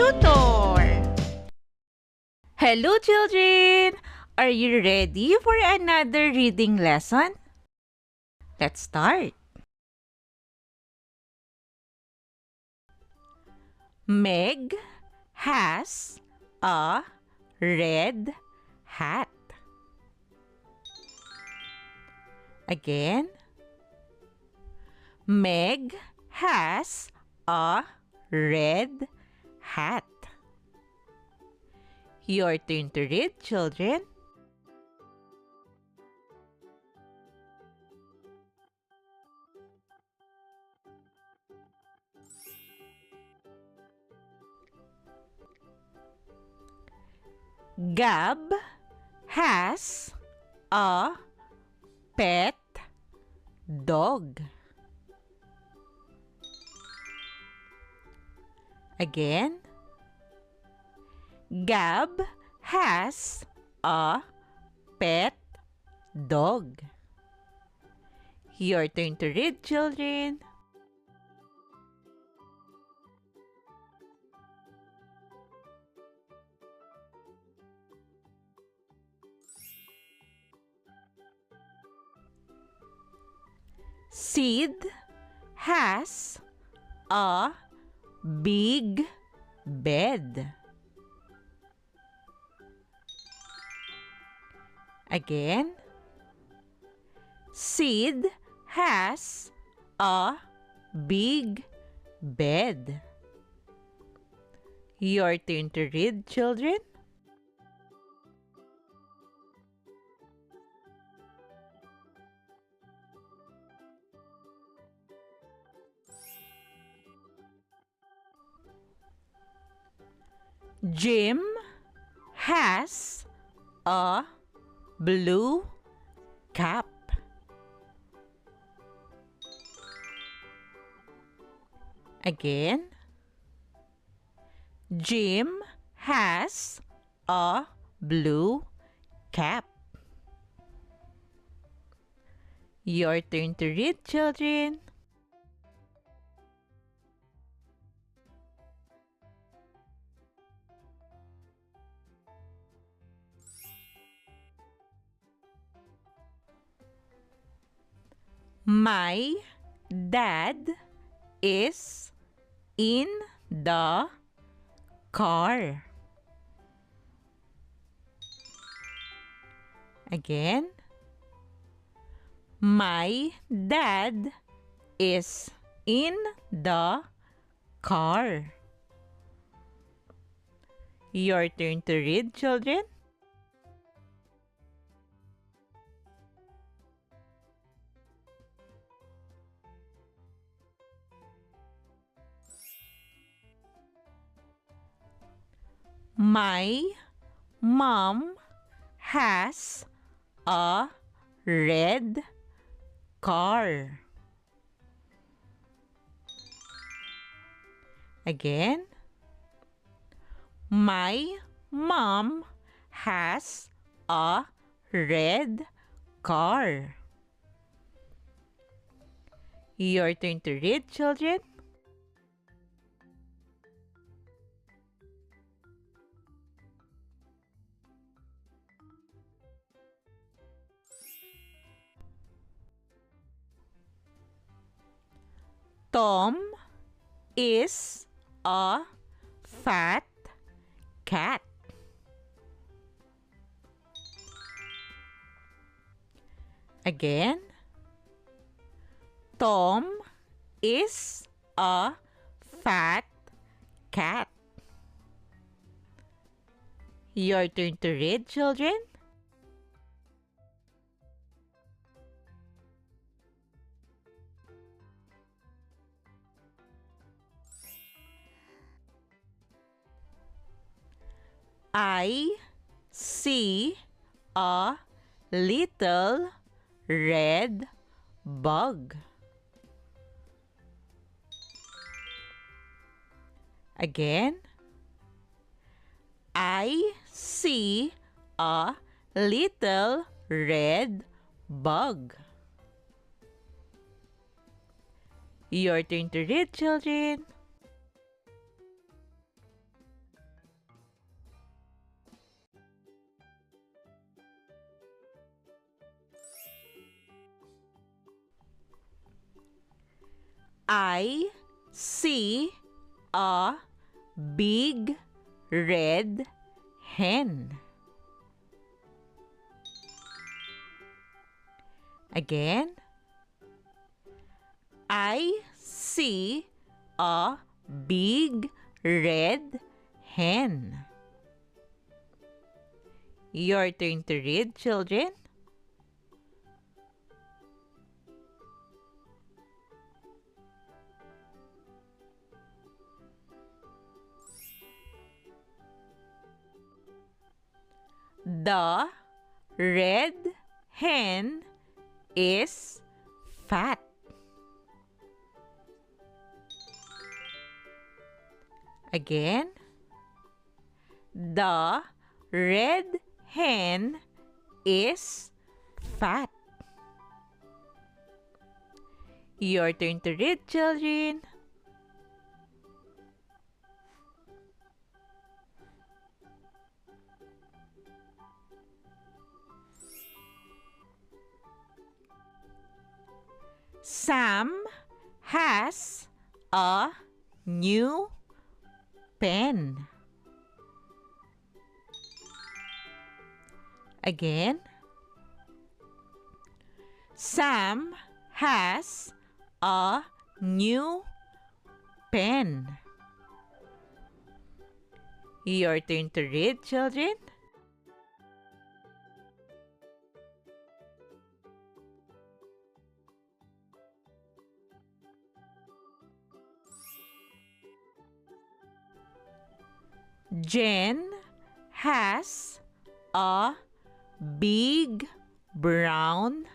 tutor! Hello children! Are you ready for another reading lesson? Let's start. Meg has a red hat. Again. Meg has a red hat. Your turn to read, children. Gab has a pet dog. Again. Gab has a pet dog. Your turn to read, children. Sid has a big bed. Again. Sid has a big bed. Your turn to read, children. Jim has a blue cap. Again. Jim has a blue cap. Your turn to read, children. My dad is in the car. Again. My dad is in the car. Your turn to read, children. My mom has a red car. Again. My mom has a red car. Your turn to read, children. Tom is a fat cat. Again. Tom is a fat cat. Your turn to read, children. I see a little red bug. Again. I see a little red bug. Your turn to read, children. I see a big red hen. Again, I see a big red hen. Your turn to read, children. The red hen is fat. Again, the red hen is fat. Your turn to read, children. Sam has a new pen. Again, Sam has a new pen. Your turn to read, children. Jen has a big brown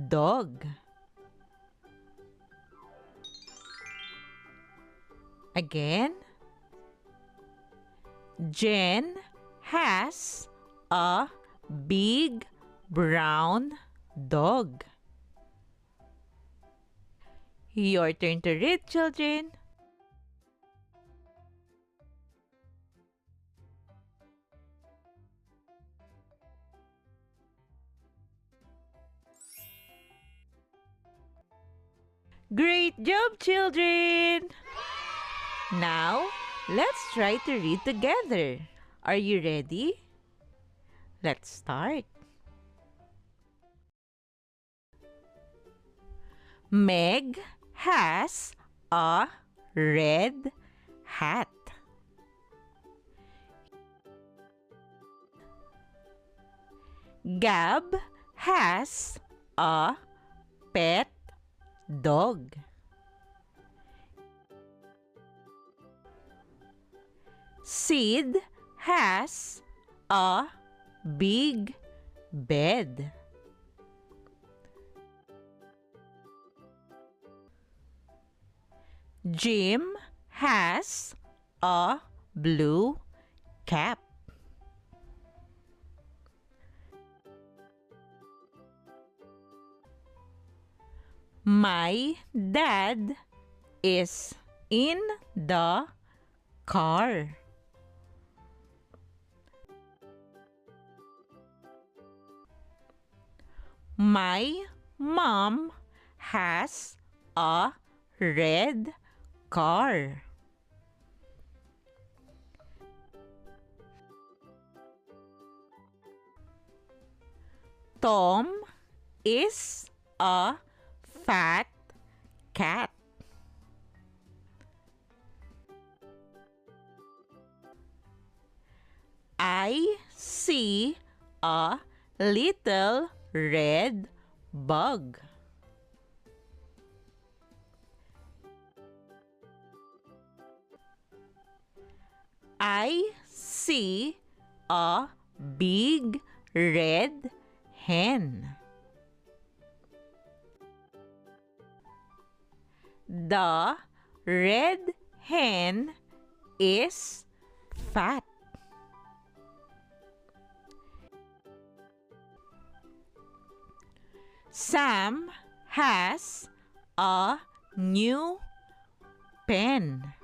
dog. Again, Jen has a big brown dog. Your turn to read, children. Great job, children! Now, let's try to read together. Are you ready? Let's start. Meg has a red hat. Gab has a pet dog. Sid has a big bed. Jim has a blue cap. My dad is in the car. My mom has a red car. Tom is a fat cat. I see a little red bug. I see a big red hen. The red hen is fat. Sam has a new pen.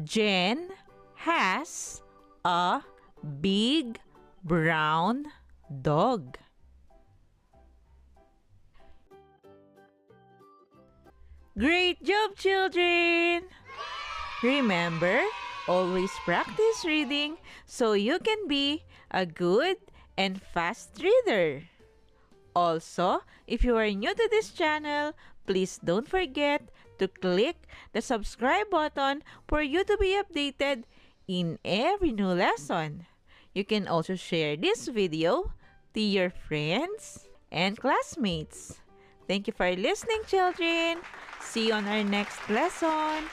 Jen has a big brown dog. Great job, children! Remember, always practice reading so you can be a good and fast reader. Also, if you are new to this channel, please don't forget to click the subscribe button for you to be updated in every new lesson. You can also share this video to your friends and classmates. Thank you for listening, children. See you on our next lesson.